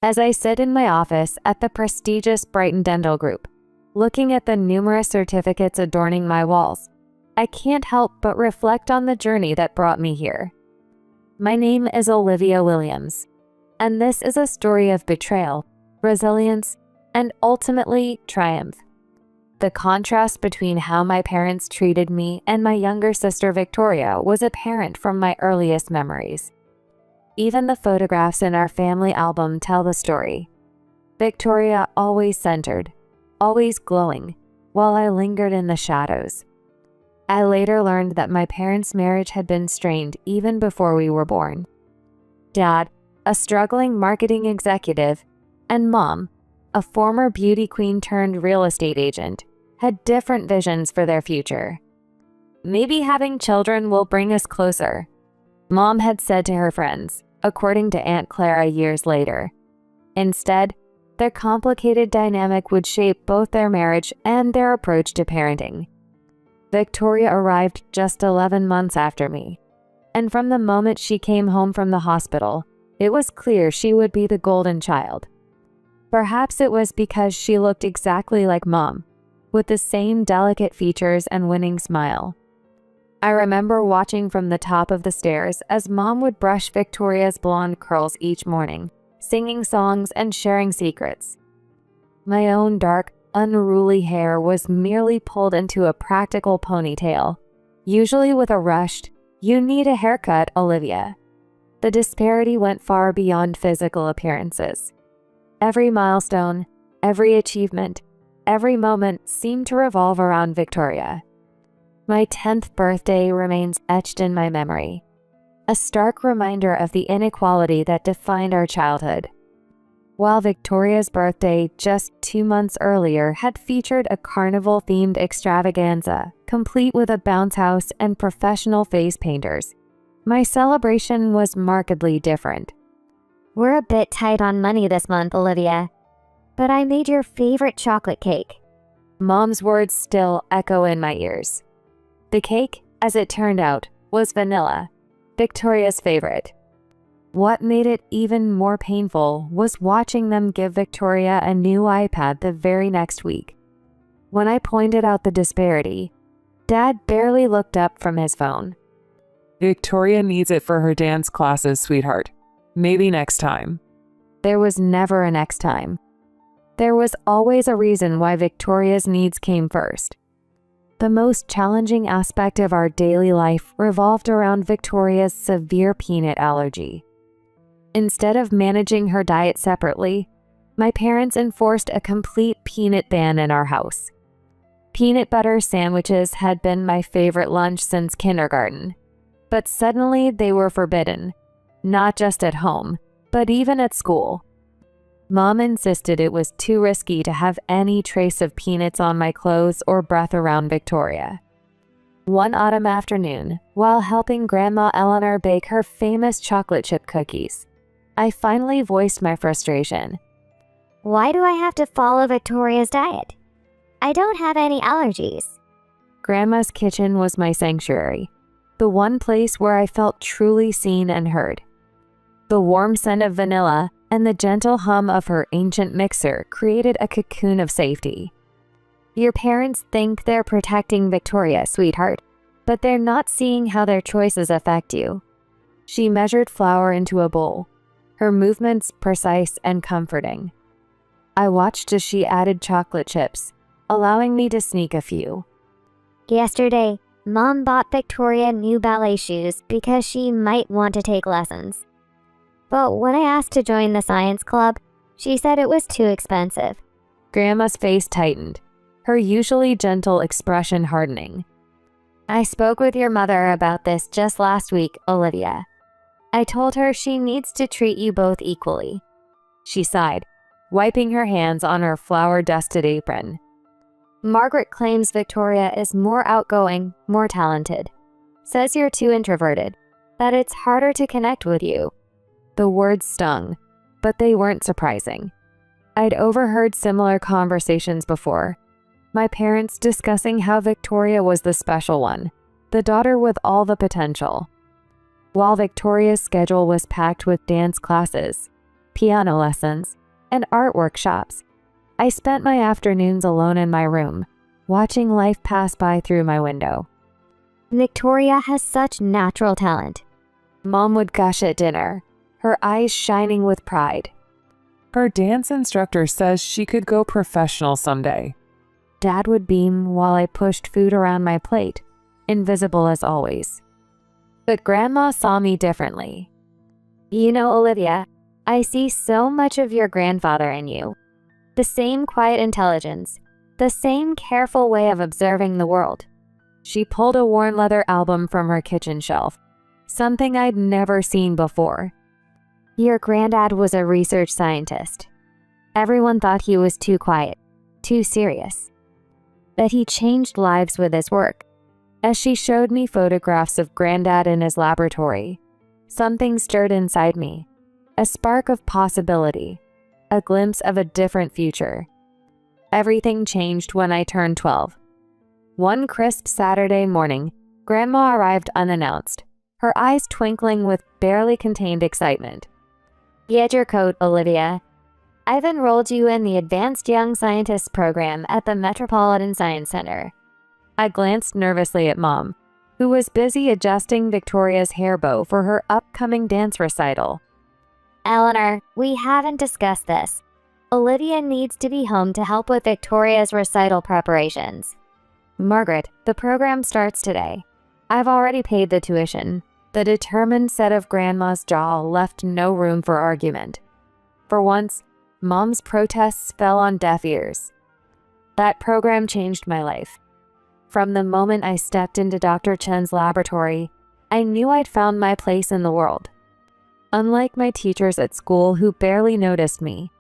As I sit in my office at the prestigious Brighton Dental Group, looking at the numerous certificates adorning my walls, I can't help but reflect on the journey that brought me here. My name is Olivia Williams, and this is a story of betrayal, resilience, and ultimately triumph. The contrast between how my parents treated me and my younger sister Victoria was apparent from my earliest memories. Even the photographs in our family album tell the story. Victoria always centered, always glowing, while I lingered in the shadows. I later learned that my parents' marriage had been strained even before we were born. Dad, a struggling marketing executive, and Mom, a former beauty queen turned real estate agent, had different visions for their future. "Maybe having children will bring us closer," Mom had said to her friends, according to Aunt Clara years later. Instead, their complicated dynamic would shape both their marriage and their approach to parenting. Victoria arrived just 11 months after me, and from the moment she came home from the hospital, it was clear she would be the golden child. Perhaps it was because she looked exactly like Mom, with the same delicate features and winning smile. I remember watching from the top of the stairs as Mom would brush Victoria's blonde curls each morning, singing songs and sharing secrets. My own dark, unruly hair was merely pulled into a practical ponytail, usually with a rushed, "You need a haircut, Olivia." The disparity went far beyond physical appearances. Every milestone, every achievement, every moment seemed to revolve around Victoria. My 10th birthday remains etched in my memory, a stark reminder of the inequality that defined our childhood. While Victoria's birthday just 2 months earlier had featured a carnival-themed extravaganza, complete with a bounce house and professional face painters, my celebration was markedly different. "We're a bit tight on money this month, Olivia, but I made your favorite chocolate cake." Mom's words still echo in my ears. The cake, as it turned out, was vanilla, Victoria's favorite. What made it even more painful was watching them give Victoria a new iPad the very next week. When I pointed out the disparity, Dad barely looked up from his phone. "Victoria needs it for her dance classes, sweetheart. Maybe next time." There was never a next time. There was always a reason why Victoria's needs came first. The most challenging aspect of our daily life revolved around Victoria's severe peanut allergy. Instead of managing her diet separately, my parents enforced a complete peanut ban in our house. Peanut butter sandwiches had been my favorite lunch since kindergarten, but suddenly they were forbidden, not just at home, but even at school. Mom insisted it was too risky to have any trace of peanuts on my clothes or breath around Victoria. One autumn afternoon, while helping Grandma Eleanor bake her famous chocolate chip cookies, I finally voiced my frustration. "Why do I have to follow Victoria's diet? I don't have any allergies." Grandma's kitchen was my sanctuary, the one place where I felt truly seen and heard. The warm scent of vanilla and the gentle hum of her ancient mixer created a cocoon of safety. "Your parents think they're protecting Victoria, sweetheart, but they're not seeing how their choices affect you." She measured flour into a bowl, her movements precise and comforting. I watched as she added chocolate chips, allowing me to sneak a few. "Yesterday, Mom bought Victoria new ballet shoes because she might want to take lessons. But when I asked to join the science club, she said it was too expensive." Grandma's face tightened, her usually gentle expression hardening. "I spoke with your mother about this just last week, Olivia. I told her she needs to treat you both equally." She sighed, wiping her hands on her flour-dusted apron. "Margaret claims Victoria is more outgoing, more talented. Says you're too introverted, that it's harder to connect with you." The words stung, but they weren't surprising. I'd overheard similar conversations before. My parents discussing how Victoria was the special one, the daughter with all the potential. While Victoria's schedule was packed with dance classes, piano lessons, and art workshops. I spent my afternoons alone in my room, watching life pass by through my window. Victoria has such natural talent. Mom would gush at dinner, her eyes shining with pride. Her dance instructor says she could go professional someday. Dad would beam while I pushed food around my plate, invisible as always. But Grandma saw me differently. You know, Olivia, I see so much of your grandfather in you. The same quiet intelligence, the same careful way of observing the world. She pulled a worn leather album from her kitchen shelf, something I'd never seen before. Your granddad was a research scientist. Everyone thought he was too quiet, too serious. But he changed lives with his work. As she showed me photographs of Granddad in his laboratory, something stirred inside me, a spark of possibility, a glimpse of a different future. Everything changed when I turned 12. One crisp Saturday morning, Grandma arrived unannounced, her eyes twinkling with barely contained excitement. Get your coat, Olivia. I've enrolled you in the Advanced Young Scientists program at the Metropolitan Science Center. I glanced nervously at Mom, who was busy adjusting Victoria's hair bow for her upcoming dance recital. Eleanor, we haven't discussed this. Olivia needs to be home to help with Victoria's recital preparations. Margaret, the program starts today. I've already paid the tuition. The determined set of Grandma's jaw left no room for argument. For once, Mom's protests fell on deaf ears. That program changed my life. From the moment I stepped into Dr. Chen's laboratory, I knew I'd found my place in the world. Unlike my teachers at school who barely noticed me,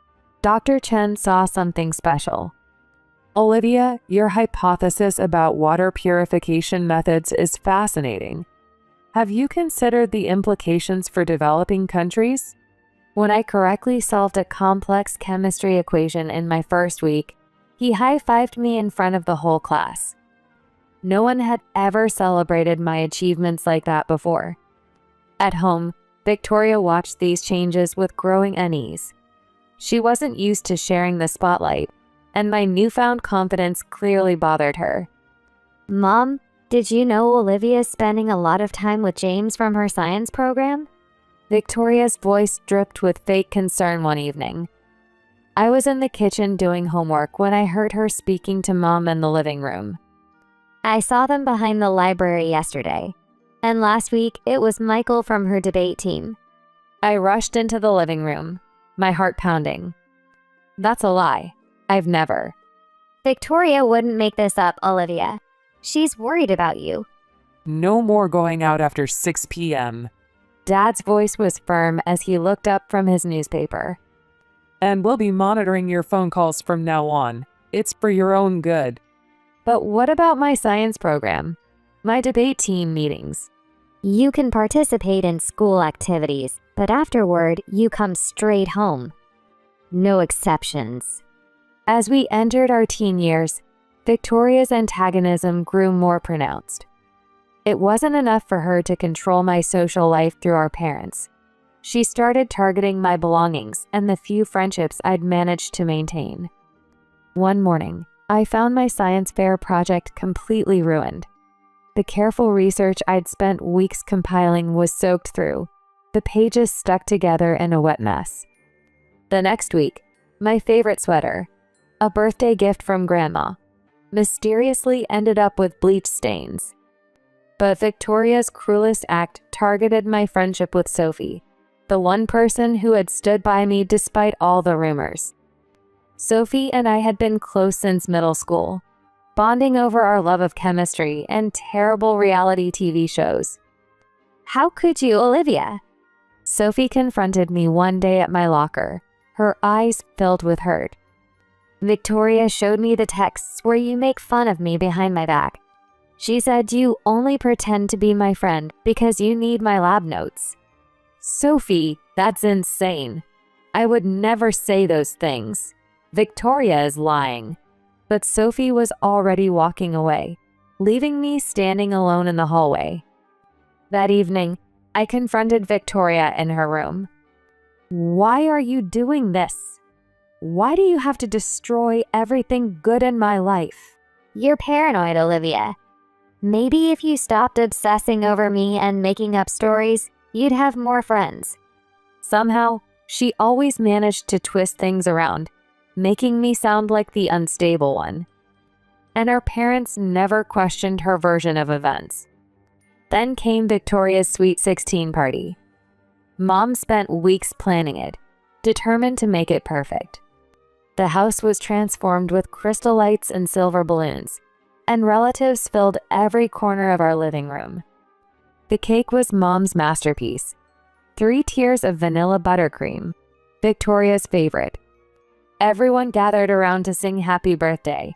Dr. Chen saw something special. Olivia, your hypothesis about water purification methods is fascinating. Have you considered the implications for developing countries? When I correctly solved a complex chemistry equation in my first week, he high-fived me in front of the whole class. No one had ever celebrated my achievements like that before. At home, Victoria watched these changes with growing unease. She wasn't used to sharing the spotlight, and my newfound confidence clearly bothered her. Mom, did you know Olivia's spending a lot of time with James from her science program? Victoria's voice dripped with fake concern one evening. I was in the kitchen doing homework when I heard her speaking to Mom in the living room. I saw them behind the library yesterday, and last week it was Michael from her debate team. I rushed into the living room, my heart pounding. That's a lie. I've never. Victoria wouldn't make this up, Olivia. She's worried about you. No more going out after 6 p.m. Dad's voice was firm as he looked up from his newspaper. And we'll be monitoring your phone calls from now on. It's for your own good. But what about my science program? My debate team meetings? You can participate in school activities, but afterward, you come straight home. No exceptions. As we entered our teen years, Victoria's antagonism grew more pronounced. It wasn't enough for her to control my social life through our parents. She started targeting my belongings and the few friendships I'd managed to maintain. One morning, I found my science fair project completely ruined. The careful research I'd spent weeks compiling was soaked through, the pages stuck together in a wet mess. The next week, my favorite sweater, a birthday gift from Grandma, mysteriously ended up with bleach stains. But Victoria's cruelest act targeted my friendship with Sophie, the one person who had stood by me despite all the rumors. Sophie and I had been close since middle school, bonding over our love of chemistry and terrible reality TV shows. How could you, Olivia? Sophie confronted me one day at my locker, her eyes filled with hurt. Victoria showed me the texts where you make fun of me behind my back. She said you only pretend to be my friend because you need my lab notes. Sophie, that's insane. I would never say those things. Victoria is lying. But Sophie was already walking away, leaving me standing alone in the hallway. That evening, I confronted Victoria in her room. Why are you doing this? Why do you have to destroy everything good in my life? You're paranoid, Olivia. Maybe if you stopped obsessing over me and making up stories, you'd have more friends. Somehow, she always managed to twist things around, making me sound like the unstable one. And our parents never questioned her version of events. Then came Victoria's Sweet 16 party. Mom spent weeks planning it, determined to make it perfect. The house was transformed with crystal lights and silver balloons, and relatives filled every corner of our living room. The cake was Mom's masterpiece. 3 tiers of vanilla buttercream, Victoria's favorite. Everyone gathered around to sing happy birthday,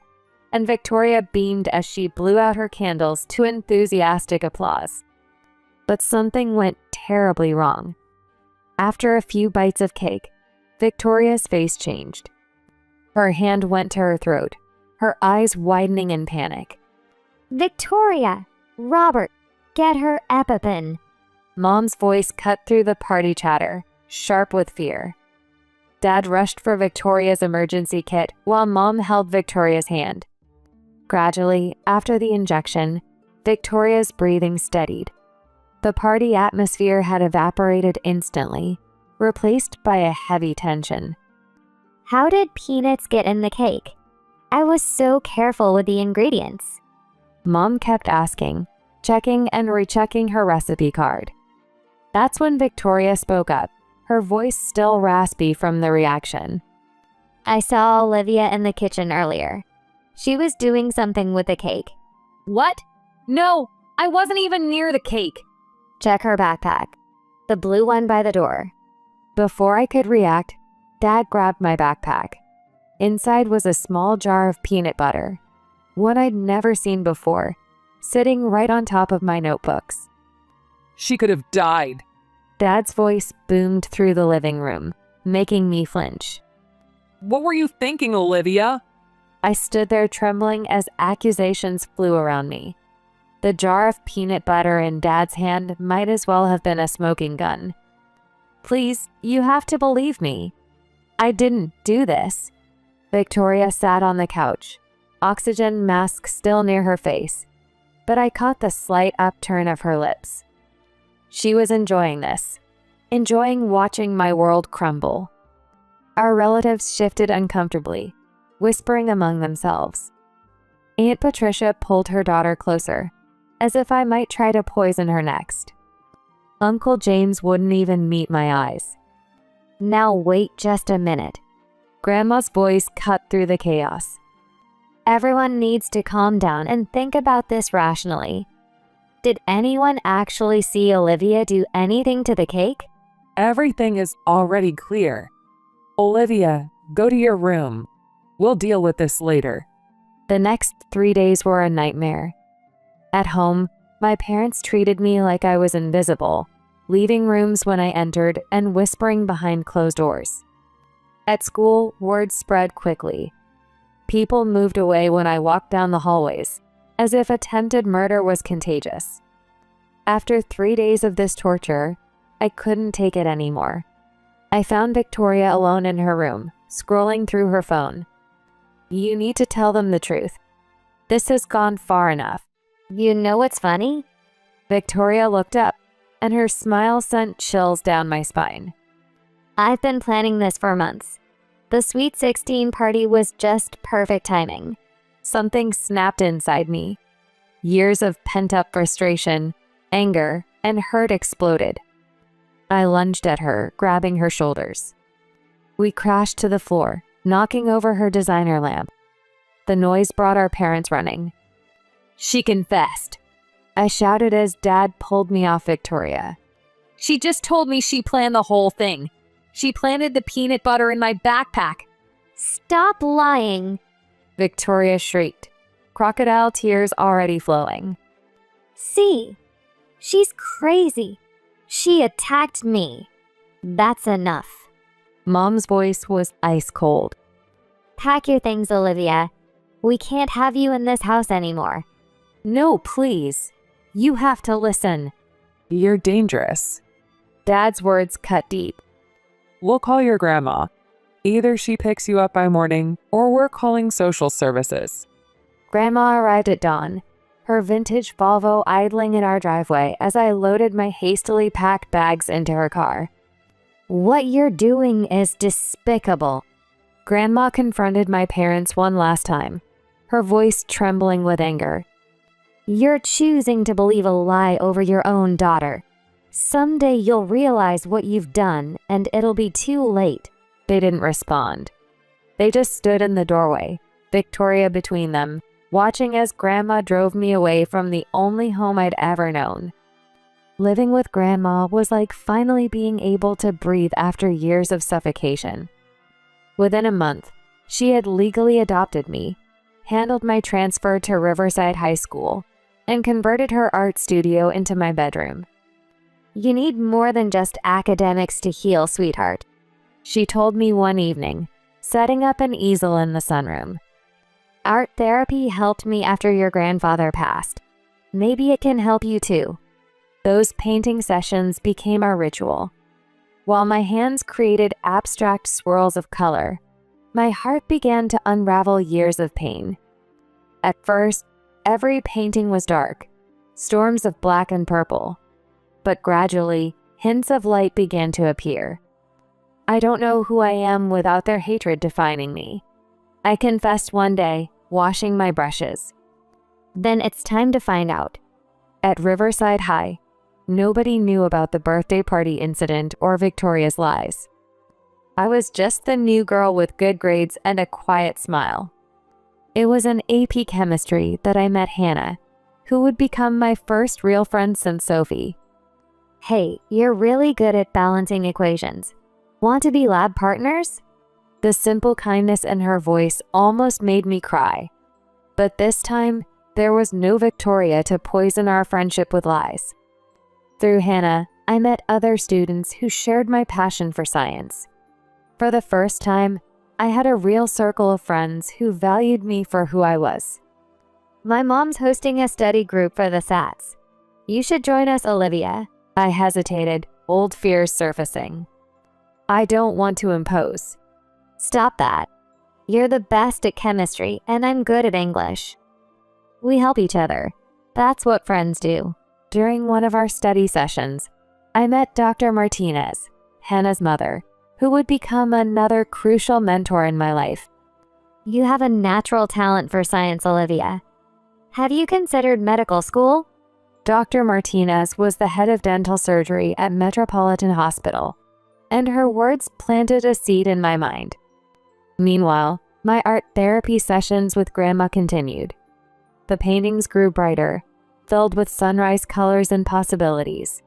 and Victoria beamed as she blew out her candles to enthusiastic applause. But something went terribly wrong. After a few bites of cake, Victoria's face changed. Her hand went to her throat, her eyes widening in panic. Victoria! Robert, get her EpiPen. Mom's voice cut through the party chatter, sharp with fear. Dad rushed for Victoria's emergency kit while Mom held Victoria's hand. Gradually, after the injection, Victoria's breathing steadied. The party atmosphere had evaporated instantly, replaced by a heavy tension. How did peanuts get in the cake? I was so careful with the ingredients. Mom kept asking, checking and rechecking her recipe card. That's when Victoria spoke up, her voice still raspy from the reaction. I saw Olivia in the kitchen earlier. She was doing something with the cake. What? No, I wasn't even near the cake. Check her backpack. The blue one by the door. Before I could react, Dad grabbed my backpack. Inside was a small jar of peanut butter, one I'd never seen before, sitting right on top of my notebooks. She could have died. Dad's voice boomed through the living room, making me flinch. What were you thinking, Olivia? I stood there trembling as accusations flew around me. The jar of peanut butter in Dad's hand might as well have been a smoking gun. Please, you have to believe me. I didn't do this. Victoria sat on the couch, oxygen mask still near her face, but I caught the slight upturn of her lips. She was enjoying this, enjoying watching my world crumble. Our relatives shifted uncomfortably, whispering among themselves. Aunt Patricia pulled her daughter closer, as if I might try to poison her next. Uncle James wouldn't even meet my eyes. Now wait just a minute. Grandma's voice cut through the chaos. Everyone needs to calm down and think about this rationally. Did anyone actually see Olivia do anything to the cake? Everything is already clear. Olivia, go to your room. We'll deal with this later. The next 3 days were a nightmare. At home, my parents treated me like I was invisible, leaving rooms when I entered and whispering behind closed doors. At school, word spread quickly. People moved away when I walked down the hallways, as if attempted murder was contagious. After 3 days of this torture, I couldn't take it anymore. I found Victoria alone in her room, scrolling through her phone. You need to tell them the truth. This has gone far enough. You know what's funny? Victoria looked up, and her smile sent chills down my spine. I've been planning this for months. The Sweet 16 party was just perfect timing. Something snapped inside me. Years of pent-up frustration, anger, and hurt exploded. I lunged at her, grabbing her shoulders. We crashed to the floor, knocking over her designer lamp. The noise brought our parents running. She confessed, I shouted as Dad pulled me off Victoria. She just told me she planned the whole thing. She planted the peanut butter in my backpack. Stop lying, Victoria shrieked, crocodile tears already flowing. See, she's crazy. She attacked me. That's enough. Mom's voice was ice cold. Pack your things, Olivia. We can't have you in this house anymore. No, please. You have to listen. You're dangerous. Dad's words cut deep. We'll call your grandma. Either she picks you up by morning, or we're calling social services." Grandma arrived at dawn, her vintage Volvo idling in our driveway as I loaded my hastily packed bags into her car. "What you're doing is despicable." Grandma confronted my parents one last time, her voice trembling with anger. "You're choosing to believe a lie over your own daughter. Someday you'll realize what you've done, and it'll be too late." They didn't respond. They just stood in the doorway, Victoria between them, watching as Grandma drove me away from the only home I'd ever known. Living with Grandma was like finally being able to breathe after years of suffocation. Within a month, she had legally adopted me, handled my transfer to Riverside High School, and converted her art studio into my bedroom. "You need more than just academics to heal, sweetheart," she told me one evening, setting up an easel in the sunroom. "Art therapy helped me after your grandfather passed. Maybe it can help you too." Those painting sessions became our ritual. While my hands created abstract swirls of color, my heart began to unravel years of pain. At first, every painting was dark, storms of black and purple. But gradually, hints of light began to appear. I don't know who I am without their hatred defining me. I confessed one day, washing my brushes. "Then it's time to find out." At Riverside High, nobody knew about the birthday party incident or Victoria's lies. I was just the new girl with good grades and a quiet smile. It was in AP Chemistry that I met Hannah, who would become my first real friend since Sophie. "Hey, you're really good at balancing equations. Want to be lab partners?" The simple kindness in her voice almost made me cry. But this time, there was no Victoria to poison our friendship with lies. Through Hannah, I met other students who shared my passion for science. For the first time, I had a real circle of friends who valued me for who I was. "My mom's hosting a study group for the SATs. You should join us, Olivia." I hesitated, old fears surfacing. "I don't want to impose." "Stop that. You're the best at chemistry, and I'm good at English. We help each other. That's what friends do." During one of our study sessions, I met Dr. Martinez, Hannah's mother, who would become another crucial mentor in my life. "You have a natural talent for science, Olivia. Have you considered medical school?" Dr. Martinez was the head of dental surgery at Metropolitan Hospital, and her words planted a seed in my mind. Meanwhile, my art therapy sessions with Grandma continued. The paintings grew brighter, filled with sunrise colors and possibilities.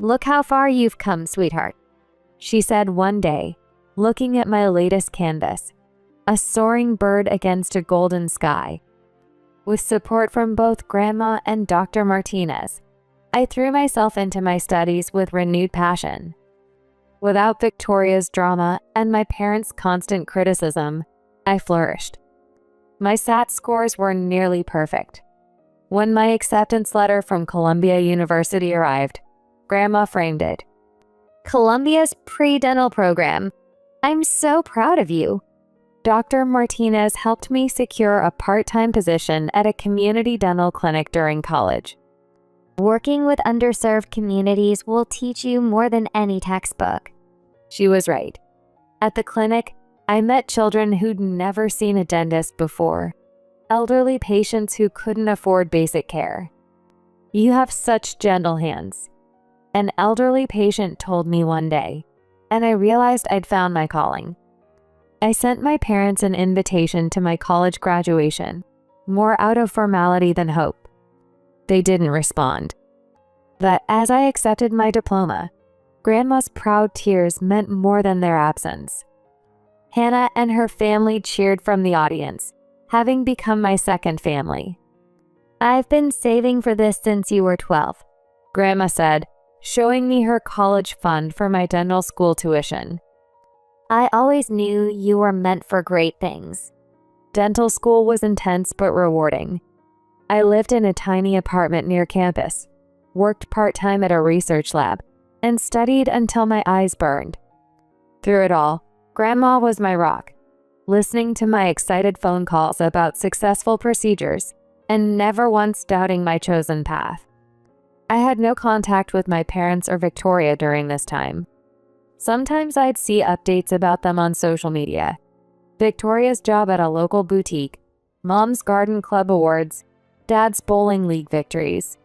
"Look how far you've come, sweetheart," she said one day, looking at my latest canvas, a soaring bird against a golden sky. With support from both Grandma and Dr. Martinez, I threw myself into my studies with renewed passion. Without Victoria's drama and my parents' constant criticism, I flourished. My SAT scores were nearly perfect. When my acceptance letter from Columbia University arrived, Grandma framed it. "Columbia's pre-dental program. I'm so proud of you." Dr. Martinez helped me secure a part-time position at a community dental clinic during college. "Working with underserved communities will teach you more than any textbook." She was right. At the clinic, I met children who'd never seen a dentist before, elderly patients who couldn't afford basic care. "You have such gentle hands," an elderly patient told me one day, and I realized I'd found my calling. I sent my parents an invitation to my college graduation, more out of formality than hope. They didn't respond. But as I accepted my diploma, Grandma's proud tears meant more than their absence. Hannah and her family cheered from the audience, having become my second family. "I've been saving for this since you were 12, Grandma said, showing me her college fund for my dental school tuition. "I always knew you were meant for great things." Dental school was intense but rewarding. I lived in a tiny apartment near campus, worked part-time at a research lab, and studied until my eyes burned. Through it all, Grandma was my rock, listening to my excited phone calls about successful procedures and never once doubting my chosen path. I had no contact with my parents or Victoria during this time. Sometimes I'd see updates about them on social media. Victoria's job at a local boutique, Mom's garden club awards, Dad's bowling league victories.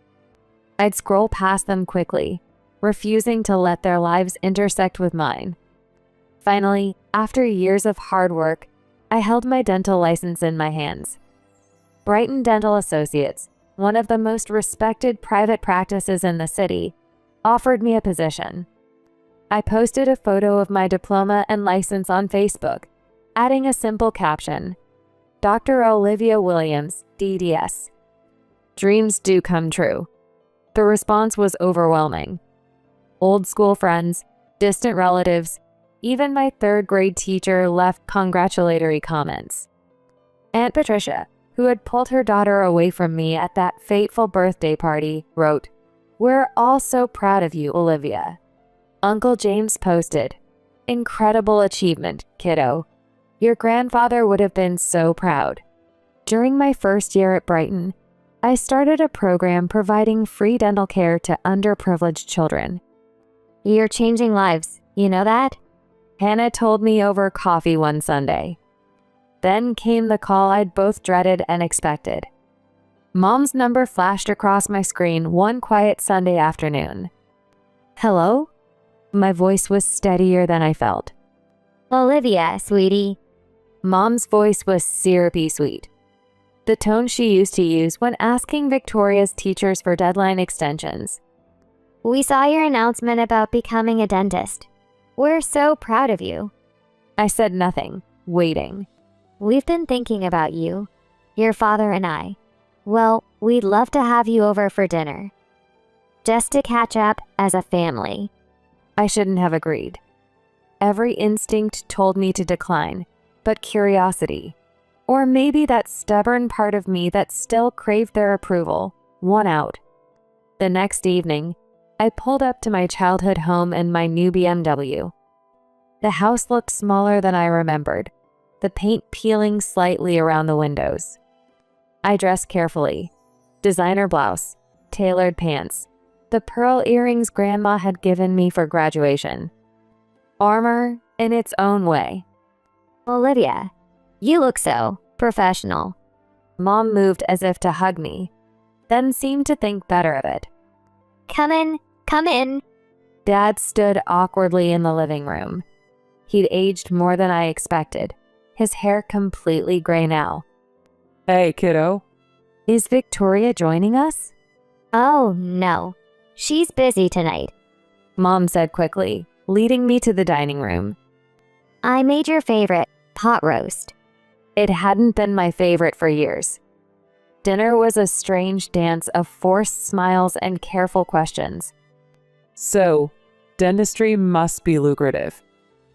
I'd scroll past them quickly, refusing to let their lives intersect with mine. Finally, after years of hard work, I held my dental license in my hands. Brighton Dental Associates, one of the most respected private practices in the city, offered me a position. I posted a photo of my diploma and license on Facebook, adding a simple caption, Dr. Olivia Williams, DDS. Dreams do come true. The response was overwhelming. Old school friends, distant relatives, even my third-grade teacher left congratulatory comments. Aunt Patricia, who had pulled her daughter away from me at that fateful birthday party, wrote, "We're all so proud of you, Olivia." Uncle James posted, "Incredible achievement, kiddo. Your grandfather would have been so proud." During my first year at Brighton, I started a program providing free dental care to underprivileged children. "You're changing lives, you know that?" Hannah told me over coffee one Sunday. Then came the call I'd both dreaded and expected. Mom's number flashed across my screen one quiet Sunday afternoon. "Hello?" My voice was steadier than I felt. "Olivia, sweetie." Mom's voice was syrupy sweet, the tone she used to use when asking Victoria's teachers for deadline extensions. "We saw your announcement about becoming a dentist. We're so proud of you." I said nothing, waiting. "We've been thinking about you, your father and I. Well, we'd love to have you over for dinner. Just to catch up as a family." I shouldn't have agreed. Every instinct told me to decline, but curiosity, or maybe that stubborn part of me that still craved their approval, won out. The next evening, I pulled up to my childhood home in my new BMW. The house looked smaller than I remembered, the paint peeling slightly around the windows. I dressed carefully. Designer blouse, tailored pants, the pearl earrings Grandma had given me for graduation. Armor in its own way. "Olivia, you look so professional." Mom moved as if to hug me, then seemed to think better of it. Come in. Dad stood awkwardly in the living room. He'd aged more than I expected, his hair completely gray now. "Hey, kiddo." "Is Victoria joining us?" "Oh, no. She's busy tonight." Mom said quickly, leading me to the dining room. "I made your favorite, pot roast." It hadn't been my favorite for years. Dinner was a strange dance of forced smiles and careful questions. "So, dentistry must be lucrative."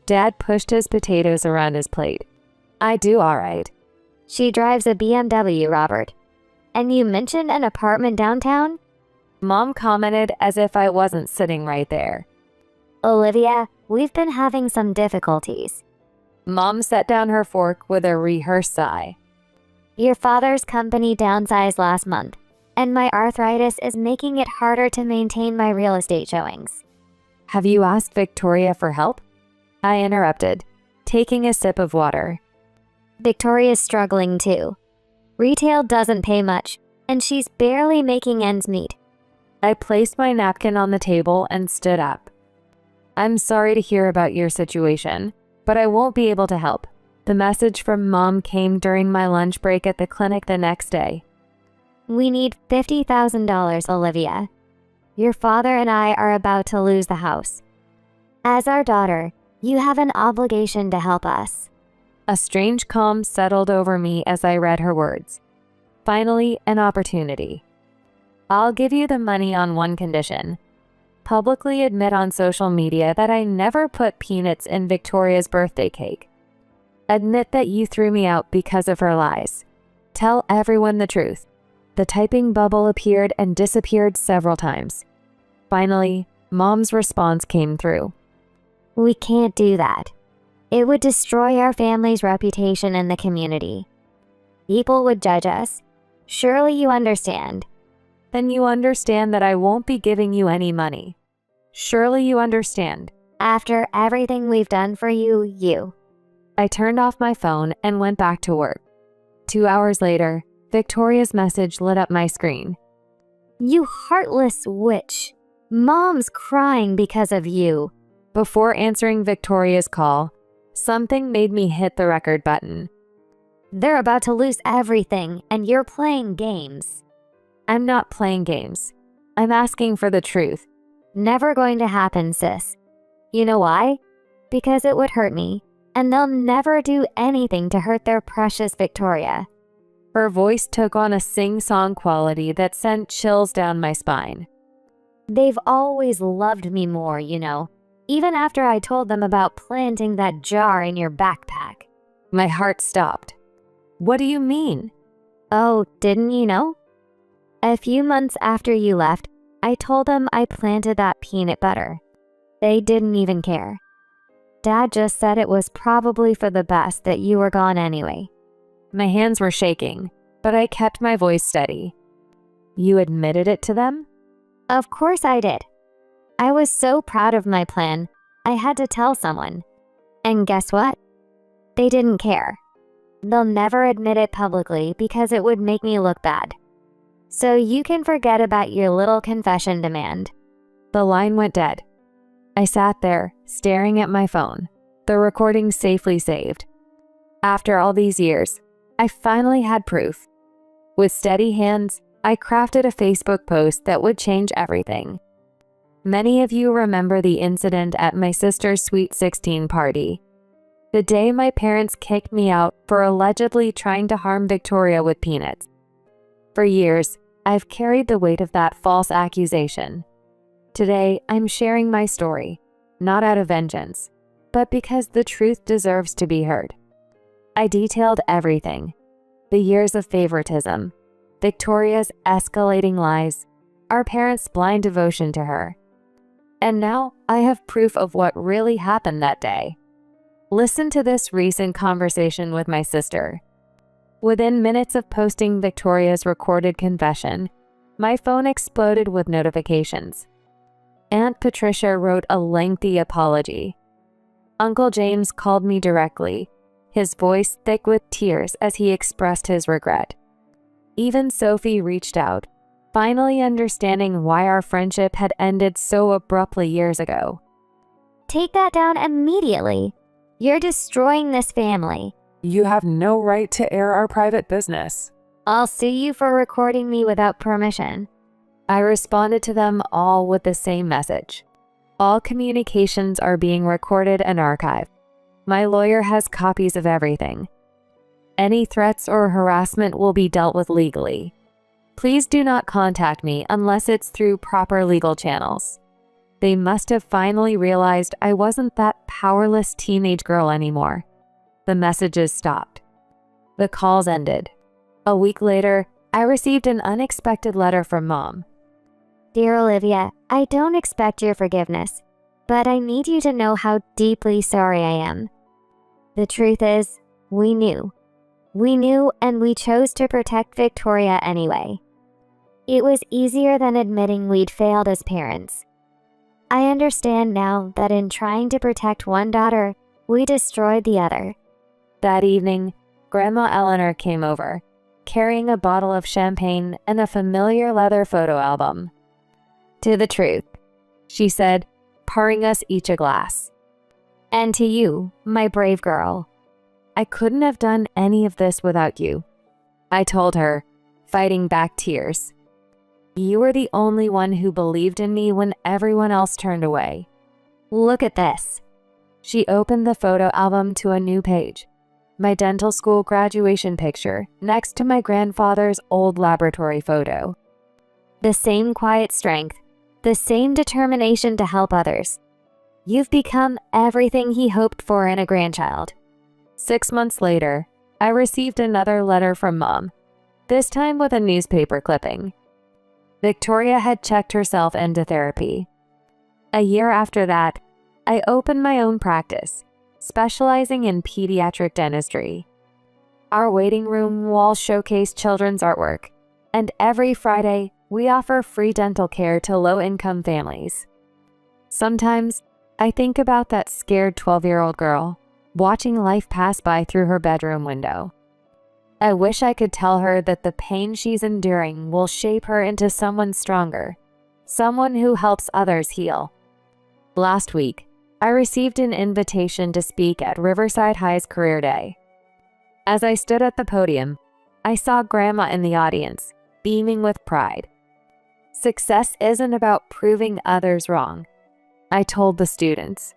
Dad pushed his potatoes around his plate. "I do all right." "She drives a BMW, Robert. And you mentioned an apartment downtown?" Mom commented as if I wasn't sitting right there. "Olivia, we've been having some difficulties." Mom set down her fork with a rehearsed sigh. "Your father's company downsized last month, and my arthritis is making it harder to maintain my real estate showings." "Have you asked Victoria for help?" I interrupted, taking a sip of water. "Victoria's struggling too. Retail doesn't pay much, and she's barely making ends meet." I placed my napkin on the table and stood up. "I'm sorry to hear about your situation, but I won't be able to help." The message from Mom came during my lunch break at the clinic the next day. "We need $50,000, Olivia. Your father and I are about to lose the house. As our daughter, you have an obligation to help us." A strange calm settled over me as I read her words. Finally, an opportunity. "I'll give you the money on one condition. Publicly admit on social media that I never put peanuts in Victoria's birthday cake. Admit that you threw me out because of her lies. Tell everyone the truth." The typing bubble appeared and disappeared several times. Finally, Mom's response came through. We can't do that. It would destroy our family's reputation in the community. People would judge us. Surely you understand. Then you understand that I won't be giving you any money. Surely you understand. After everything we've done for you. I turned off my phone and went back to work. 2 hours later, Victoria's message lit up my screen. You heartless witch. Mom's crying because of you. Before answering Victoria's call, something made me hit the record button. They're about to lose everything, and you're playing games. I'm not playing games. I'm asking for the truth. Never going to happen, sis. You know why? Because it would hurt me, and they'll never do anything to hurt their precious Victoria. Her voice took on a sing-song quality that sent chills down my spine. They've always loved me more, even after I told them about planting that jar in your backpack. My heart stopped. What do you mean? Oh, didn't you know? A few months after you left, I told them I planted that peanut butter. They didn't even care. Dad just said it was probably for the best that you were gone anyway. My hands were shaking, but I kept my voice steady. You admitted it to them? Of course I did. I was so proud of my plan, I had to tell someone. And guess what? They didn't care. They'll never admit it publicly because it would make me look bad. So you can forget about your little confession demand. The line went dead. I sat there, staring at my phone, the recording safely saved. After all these years, I finally had proof. With steady hands, I crafted a Facebook post that would change everything. Many of you remember the incident at my sister's Sweet 16 party. The day my parents kicked me out for allegedly trying to harm Victoria with peanuts. For years, I've carried the weight of that false accusation. Today, I'm sharing my story, not out of vengeance, but because the truth deserves to be heard. I detailed everything: the years of favoritism, Victoria's escalating lies, our parents' blind devotion to her. And now I have proof of what really happened that day. Listen to this recent conversation with my sister. Within minutes of posting Victoria's recorded confession, my phone exploded with notifications. Aunt Patricia wrote a lengthy apology. Uncle James called me directly, his voice thick with tears as he expressed his regret. Even Sophie reached out, finally understanding why our friendship had ended so abruptly years ago. Take that down immediately. You're destroying this family. You have no right to air our private business. I'll sue you for recording me without permission. I responded to them all with the same message. All communications are being recorded and archived. My lawyer has copies of everything. Any threats or harassment will be dealt with legally. Please do not contact me unless it's through proper legal channels. They must have finally realized I wasn't that powerless teenage girl anymore. The messages stopped. The calls ended. A week later, I received an unexpected letter from Mom. Dear Olivia, I don't expect your forgiveness, but I need you to know how deeply sorry I am. The truth is, we knew. We knew, and we chose to protect Victoria anyway. It was easier than admitting we'd failed as parents. I understand now that in trying to protect one daughter, we destroyed the other. That evening, Grandma Eleanor came over, carrying a bottle of champagne and a familiar leather photo album. To the truth, she said, pouring us each a glass. And to you, my brave girl. I couldn't have done any of this without you. I told her, fighting back tears. You were the only one who believed in me when everyone else turned away. Look at this. She opened the photo album to a new page. My dental school graduation picture next to my grandfather's old laboratory photo. The same quiet strength, the same determination to help others. You've become everything he hoped for in a grandchild. 6 months later, I received another letter from Mom, this time with a newspaper clipping. Victoria had checked herself into therapy. A year after that, I opened my own practice, specializing in pediatric dentistry. Our waiting room walls showcase children's artwork, and every Friday, we offer free dental care to low-income families. Sometimes, I think about that scared 12-year-old girl, watching life pass by through her bedroom window. I wish I could tell her that the pain she's enduring will shape her into someone stronger, someone who helps others heal. Last week, I received an invitation to speak at Riverside High's Career Day. As I stood at the podium, I saw Grandma in the audience, beaming with pride. Success isn't about proving others wrong, I told the students.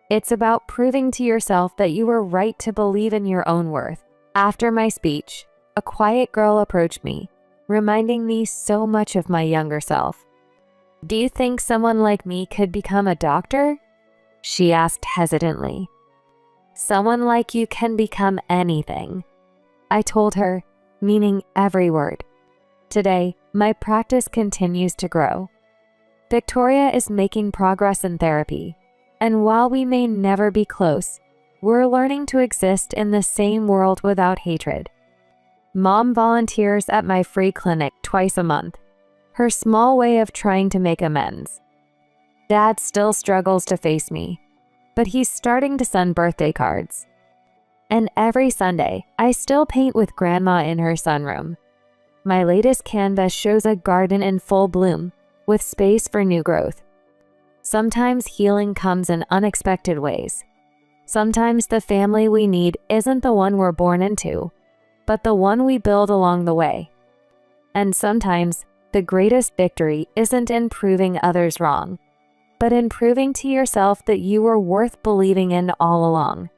It's about proving to yourself that you were right to believe in your own worth. After my speech, a quiet girl approached me, reminding me so much of my younger self. "Do you think someone like me could become a doctor?" she asked hesitantly. "Someone like you can become anything," I told her, meaning every word. Today, my practice continues to grow. Victoria is making progress in therapy, and while we may never be close, we're learning to exist in the same world without hatred. Mom volunteers at my free clinic twice a month, her small way of trying to make amends. Dad still struggles to face me, but he's starting to send birthday cards. And every Sunday, I still paint with Grandma in her sunroom. My latest canvas shows a garden in full bloom, with space for new growth. Sometimes healing comes in unexpected ways. Sometimes the family we need isn't the one we're born into, but the one we build along the way. And sometimes the greatest victory isn't in proving others wrong, but in proving to yourself that you were worth believing in all along.